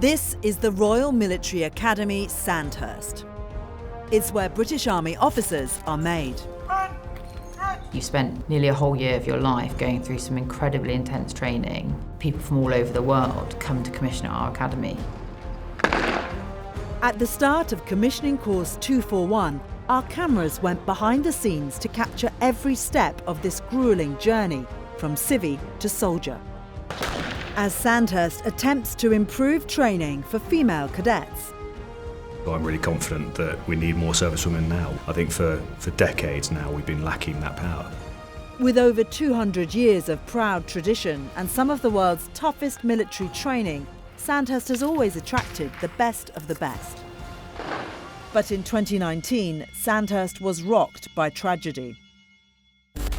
This is the Royal Military Academy, Sandhurst. It's where British Army officers are made. You spent nearly a whole year of your life going through some incredibly intense training. People from all over the world come to commission at our academy. At the start of commissioning course 241, our cameras went behind the scenes to capture every step of this gruelling journey from civvy to soldier. As Sandhurst attempts to improve training for female cadets. I'm really confident that we need more servicewomen now. I think for decades now we've been lacking that power. With over 200 years of proud tradition and some of the world's toughest military training, Sandhurst has always attracted the best of the best. But in 2019, Sandhurst was rocked by tragedy.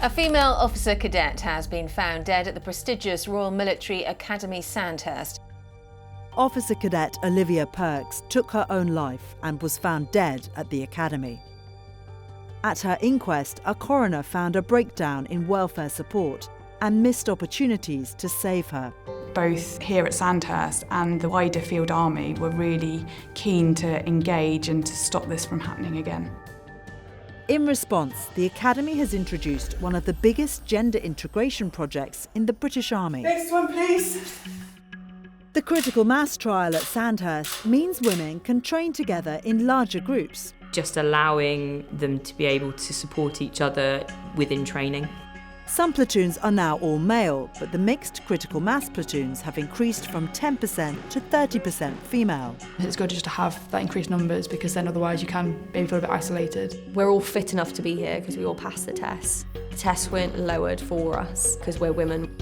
A female officer cadet has been found dead at the prestigious Royal Military Academy, Sandhurst. Officer Cadet Olivia Perks took her own life and was found dead at the academy. At her inquest, a coroner found a breakdown in welfare support and missed opportunities to save her. Both here at Sandhurst and the wider Field Army were really keen to engage and to stop this from happening again. In response, the Academy has introduced one of the biggest gender integration projects in the British Army. Next one, please. The critical mass trial at Sandhurst means women can train together in larger groups. Just allowing them to be able to support each other within training. Some platoons are now all male, but the mixed critical mass platoons have increased from 10% to 30% female. It's good just to have that increased numbers because then otherwise you can maybe feel a bit isolated. We're all fit enough to be here because we all passed the tests. The tests weren't lowered for us because we're women.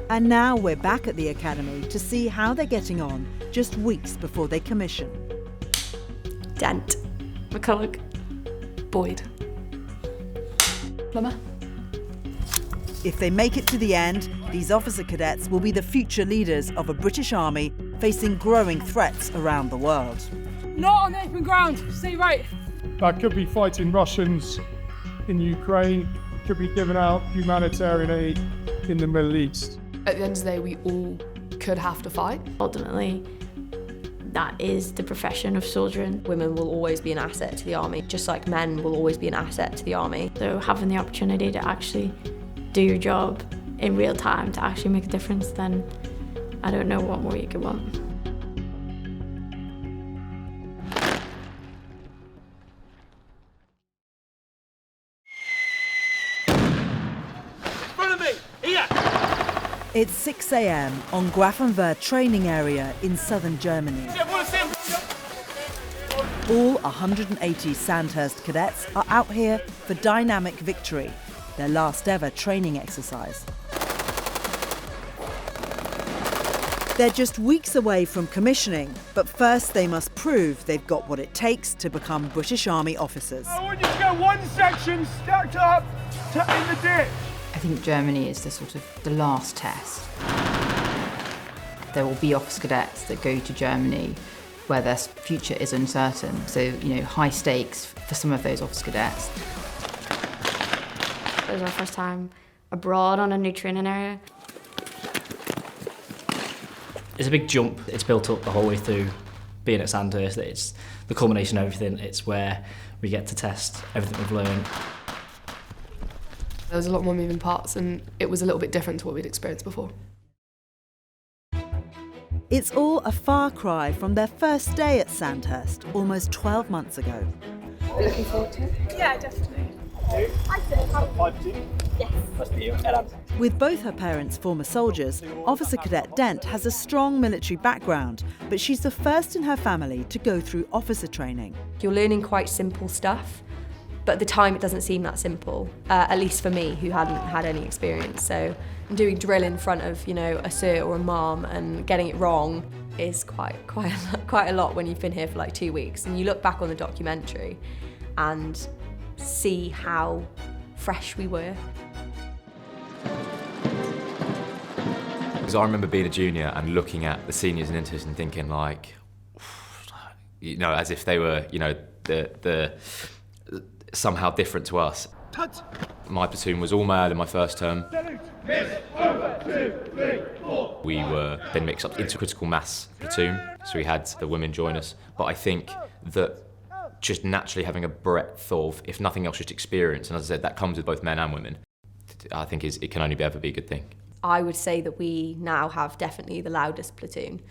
And now we're back at the Academy to see how they're getting on just weeks before they commission. Dent. McCulloch. Boyd. Plumber. If they make it to the end, these officer cadets will be the future leaders of a British Army facing growing threats around the world. Not on open ground, stay right. That could be fighting Russians in Ukraine, could be giving out humanitarian aid in the Middle East. At the end of the day, we all could have to fight. Ultimately, that is the profession of soldiering. Women will always be an asset to the army, just like men will always be an asset to the army. So having the opportunity to actually do your job in real time, to actually make a difference, then I don't know what more you could want. It's 6 a.m. on Grafenwehr training area in southern Germany. All 180 Sandhurst cadets are out here for Dynamic Victory, their last ever training exercise. They're just weeks away from commissioning, but first they must prove they've got what it takes to become British Army officers. I want you to go one section stacked up in the ditch. I think Germany is the last test. There will be officer cadets that go to Germany where their future is uncertain. So, high stakes for some of those officer cadets. It was our first time abroad on a new training area. It's a big jump. It's built up the whole way through being at Sandhurst. It's the culmination of everything. It's where we get to test everything we've learned. There was a lot more moving parts and it was a little bit different to what we'd experienced before. It's all a far cry from their first day at Sandhurst almost 12 months ago. Looking forward to it? Yeah, definitely. Yes. With both her parents former soldiers, Officer Cadet Dent has a strong military background, but she's the first in her family to go through officer training. You're learning quite simple stuff, but at the time it doesn't seem that simple, at least for me, who hadn't had any experience. So doing drill in front of, a sir or a mom and getting it wrong is quite a lot when you've been here for like 2 weeks. And you look back on the documentary and see how fresh we were. Because I remember being a junior and looking at the seniors and interns and thinking as if they were, the somehow different to us. My platoon was all male in my first term. We were then mixed up into critical mass platoon, so we had the women join us. But I think that just naturally having a breadth of, if nothing else, just experience, and as I said, that comes with both men and women, I think it can only ever be a good thing. I would say that we now have definitely the loudest platoon,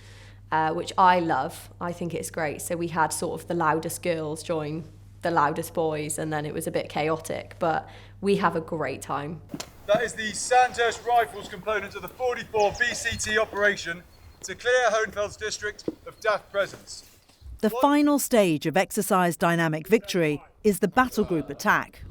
which I love. I think it's great. So we had sort of the loudest girls join the loudest boys, and then it was a bit chaotic, but we have a great time. That is the Sandhurst Rifles component of the 44 BCT operation to clear Hohenfels district of DAF presence. The final stage of exercise dynamic victory is the battle group attack.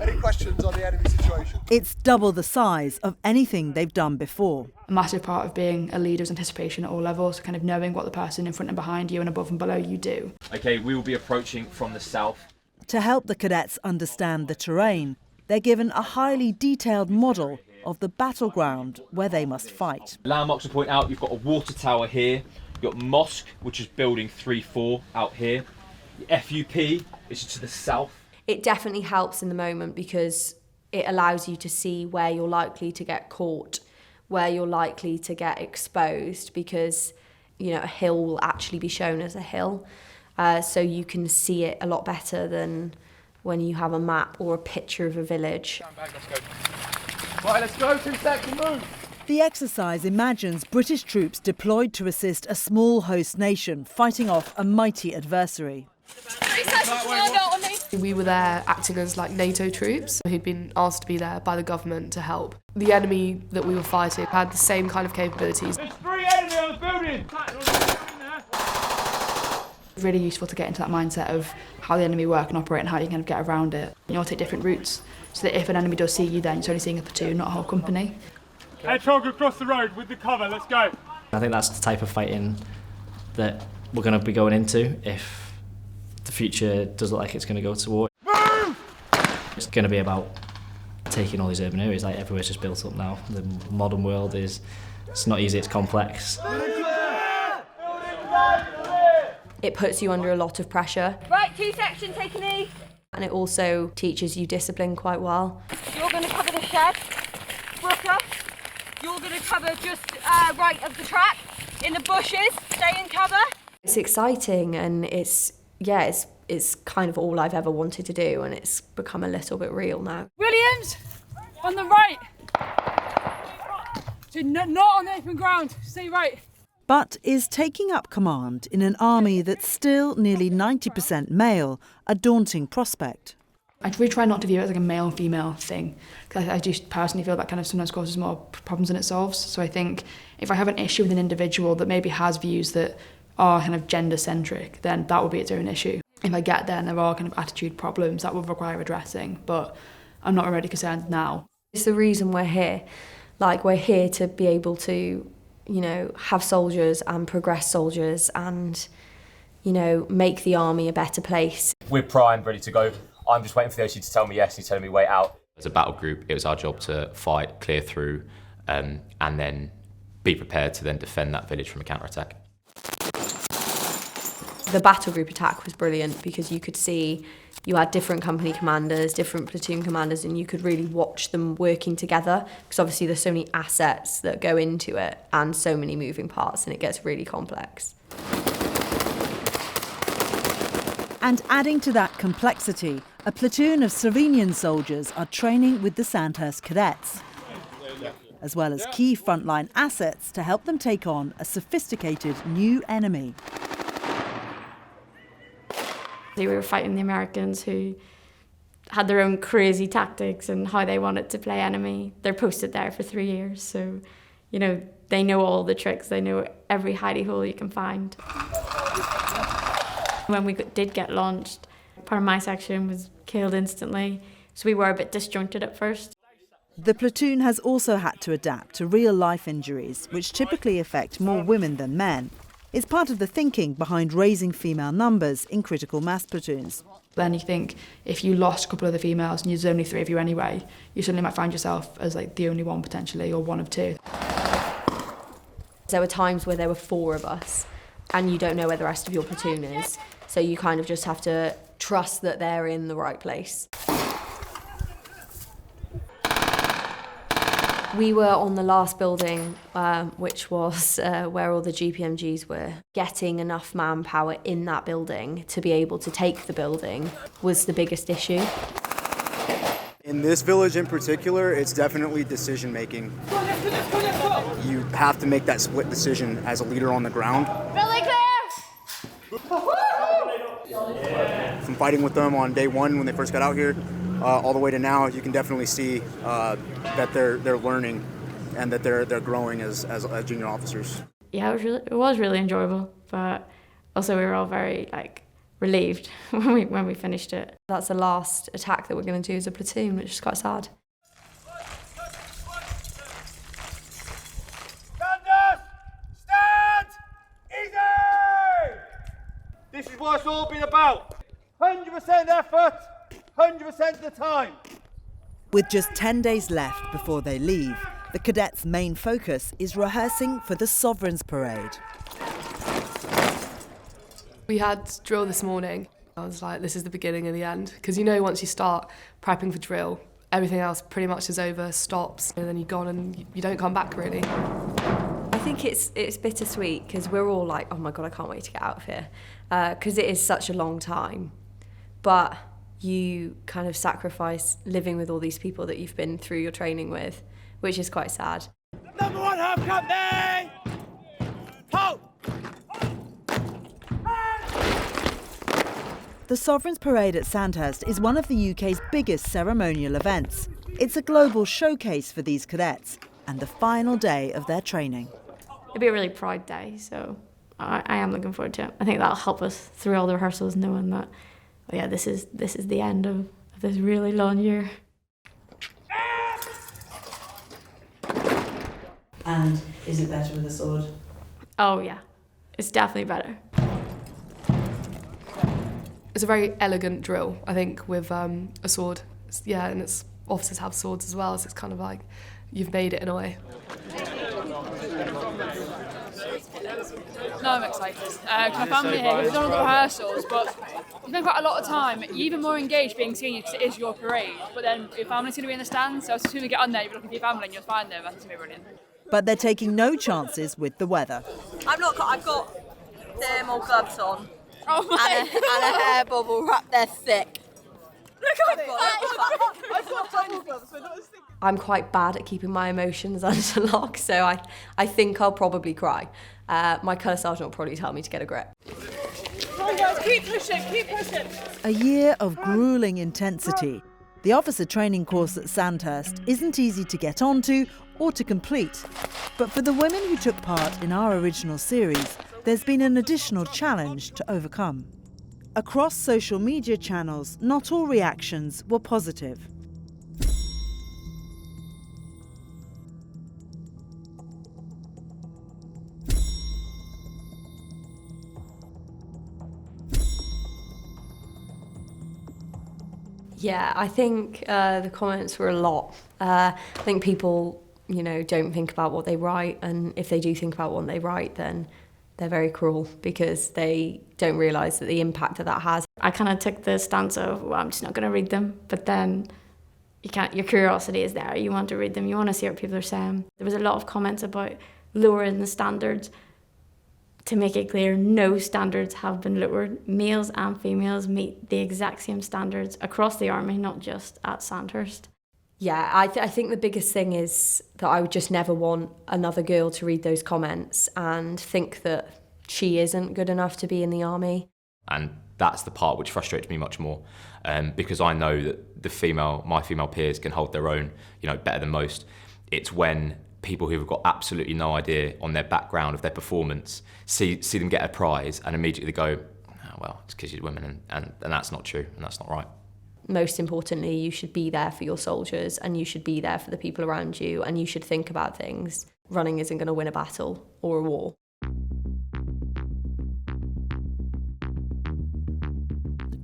Any questions on the enemy situation? It's double the size of anything they've done before. A massive part of being a leader is anticipation at all levels, kind of knowing what the person in front and behind you and above and below you do. Okay, we will be approaching from the south. To help the cadets understand the terrain, they're given a highly detailed model of the battleground where they must fight. Landmarks to point out, you've got a water tower here, you've got mosque, which is building 3-4 out here. The FUP is to the south. It definitely helps in the moment because it allows you to see where you're likely to get caught, where you're likely to get exposed, because, you know, a hill will actually be shown as a hill. So you can see it a lot better than when you have a map or a picture of a village. Right, let's go, 2 seconds, move! The exercise imagines British troops deployed to assist a small host nation fighting off a mighty adversary. We were there acting as like NATO troops who'd been asked to be there by the government to help. The enemy that we were fighting had the same kind of capabilities. There's 3 enemy on the building! Really useful to get into that mindset of how the enemy work and operate and how you kind of get around it. You'll take different routes so that if an enemy does see you, then you're only seeing a platoon, not a whole company. Hedgehog across the road with the cover, let's go. I think that's the type of fighting that we're going to be going into if the future does look like it's going to go to war. Move! It's going to be about taking all these urban areas. Like, everywhere's just built up now. The modern world it's not easy, it's complex. It puts you under a lot of pressure. Right, 2 sections, take a knee. And it also teaches you discipline quite well. You're going to cover the shed, Brooker. You're going to cover just right of the track, in the bushes, stay in cover. It's exciting, and it's kind of all I've ever wanted to do, and it's become a little bit real now. Williams, on the right. So not on the open ground, stay right. But is taking up command in an army that's still nearly 90% male a daunting prospect? I really try not to view it as like a male and female thing, because I do personally feel that kind of sometimes causes more problems than it solves. So I think if I have an issue with an individual that maybe has views that are kind of gender-centric, then that would be its own issue. If I get there and there are kind of attitude problems, that will require addressing, but I'm not already concerned now. It's the reason we're here. Like, we're here to be able to, you know, have soldiers and progress soldiers and, you know, make the army a better place. We're primed, ready to go. I'm just waiting for the OC to tell me yes, and he's telling me wait out. As a battle group, it was our job to fight, clear through, and then be prepared to then defend that village from a counter-attack. The battle group attack was brilliant because you could see you had different company commanders, different platoon commanders, and you could really watch them working together, because obviously there's so many assets that go into it and so many moving parts, and it gets really complex. And adding to that complexity, a platoon of Slovenian soldiers are training with the Sandhurst Cadets, as well as key frontline assets to help them take on a sophisticated new enemy. We were fighting the Americans, who had their own crazy tactics and how they wanted to play enemy. They're posted there for 3 years, so, you know, they know all the tricks. They know every hidey hole you can find. When we did get launched, part of my section was killed instantly, so we were a bit disjointed at first. The platoon has also had to adapt to real-life injuries, which typically affect more women than men. It's part of the thinking behind raising female numbers in critical mass platoons. Then you think if you lost a couple of the females and there's only 3 of you anyway, you suddenly might find yourself as like the only one potentially, or one of 2. There were times where there were 4 of us and you don't know where the rest of your platoon is. So you kind of just have to trust that they're in the right place. We were on the last building, which was where all the GPMGs were. Getting enough manpower in that building to be able to take the building was the biggest issue. In this village in particular, it's definitely decision making. You have to make that split decision as a leader on the ground. Really clear! From fighting with them on day one when they first got out here, all the way to now, you can definitely see that they're learning and that they're growing as junior officers. Yeah, it was really enjoyable, but also we were all very relieved when we finished it. That's the last attack that we're going to do as a platoon, which is quite sad. Sandhurst, stand! Easy! This is what it's all been about. 100% effort, 100% of the time. With just 10 days left before they leave, the cadets' main focus is rehearsing for the Sovereign's Parade. We had drill this morning. I was like, this is the beginning of the end. Because you know, once you start prepping for drill, everything else pretty much is over, stops, and then you're gone and you don't come back really. I think it's bittersweet because we're all like, oh my God, I can't wait to get out of here. Because it is such a long time. But you kind of sacrifice living with all these people that you've been through your training with, which is quite sad. Number 1 half company! Halt! The Sovereign's Parade at Sandhurst is one of the UK's biggest ceremonial events. It's a global showcase for these cadets and the final day of their training. It'll be a really proud day, so I am looking forward to it. I think that'll help us through all the rehearsals, knowing that, oh yeah, this is the end of this really long year. And is it better with a sword? Oh yeah, it's definitely better. It's a very elegant drill, I think, with a sword. Yeah, and it's officers have swords as well, so it's kind of like you've made it in a way. No, I'm excited. My family here, we've done all the rehearsals, but you spend quite a lot of time. You're even more engaged being senior because it is your parade, but then your family's going to be in the stands, so as soon as you get on there, you're looking for your family and you'll find them. That's going to be brilliant. But they're taking no chances with the weather. I've got thermal gloves on. Oh my and a hair bubble wrapped there thick. Look, I've got thermal gloves. I'm quite bad at keeping my emotions under lock, so I think I'll probably cry. My colour sergeant will probably tell me to get a grip. Come on guys, keep pushing, keep pushing. A year of gruelling intensity. The officer training course at Sandhurst isn't easy to get onto or to complete. But for the women who took part in our original series, there's been an additional challenge to overcome. Across social media channels, not all reactions were positive. Yeah, I think the comments were a lot. I think people, don't think about what they write, and if they do think about what they write, then they're very cruel because they don't realise that the impact that has. I kind of took the stance of, well, I'm just not going to read them, but then your curiosity is there. You want to read them, you want to see what people are saying. There was a lot of comments about lowering the standards. To make it clear, no standards have been lowered. Males and females meet the exact same standards across the army, not just at Sandhurst. Yeah, I think the biggest thing is that I would just never want another girl to read those comments and think that she isn't good enough to be in the army. And that's the part which frustrates me much more, because I know that my female peers can hold their own, better than most. It's when people who've got absolutely no idea on their background of their performance see them get a prize and immediately go, oh, well, it's because you're women, and that's not true, and that's not right. Most importantly, you should be there for your soldiers, and you should be there for the people around you, and you should think about things. Running isn't going to win a battle or a war.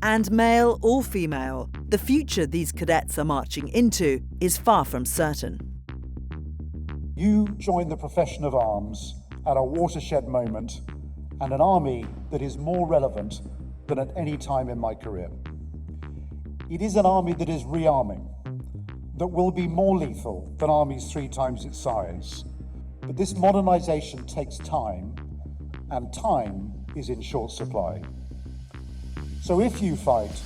And male or female, the future these cadets are marching into is far from certain. You join the profession of arms at a watershed moment and an army that is more relevant than at any time in my career. It is an army that is rearming, that will be more lethal than armies 3 times its size. But this modernisation takes time, and time is in short supply. So if you fight,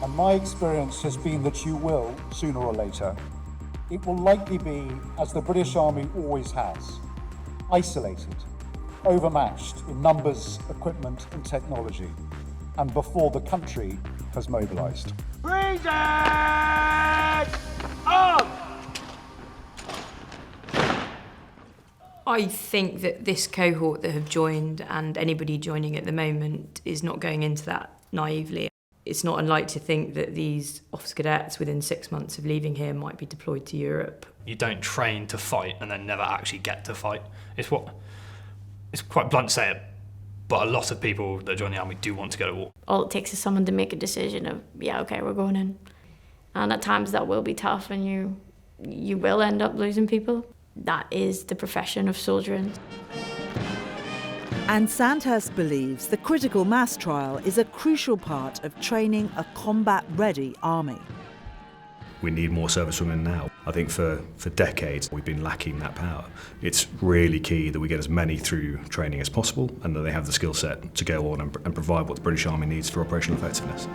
and my experience has been that you will, sooner or later, it will likely be, as the British Army always has, isolated, overmatched in numbers, equipment and technology, and before the country has mobilised. Freeze it! Up! I think that this cohort that have joined and anybody joining at the moment is not going into that naively. It's not unlikely to think that these officer cadets within 6 months of leaving here might be deployed to Europe. You don't train to fight and then never actually get to fight. It's quite blunt to say it, but a lot of people that join the army do want to go to war. All it takes is someone to make a decision of, yeah, okay, we're going in. And at times that will be tough and you will end up losing people. That is the profession of soldiering. And Sandhurst believes the critical mass trial is a crucial part of training a combat-ready army. We need more servicewomen now. I think for decades we've been lacking that power. It's really key that we get as many through training as possible and that they have the skill set to go on and provide what the British Army needs for operational effectiveness.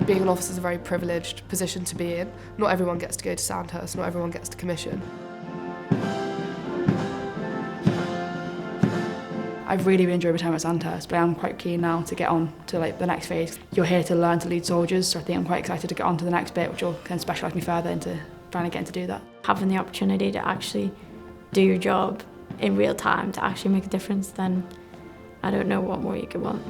Being an officer is a very privileged position to be in. Not everyone gets to go to Sandhurst, not everyone gets to commission. I've really enjoyed my time at Sandhurst, but I'm quite keen now to get on to the next phase. You're here to learn to lead soldiers, so I think I'm quite excited to get on to the next bit, which will kind of specialise me further into trying to get to do that. Having the opportunity to actually do your job in real time, to actually make a difference, then I don't know what more you could want.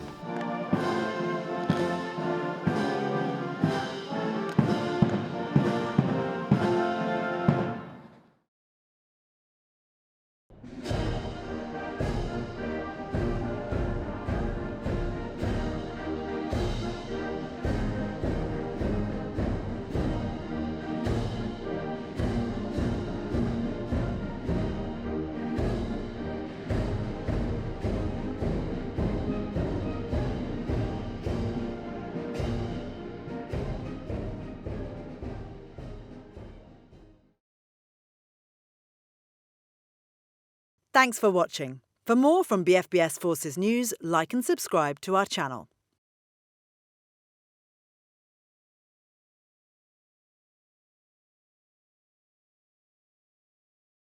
Thanks for watching. For more from BFBS Forces News, like and subscribe to our channel.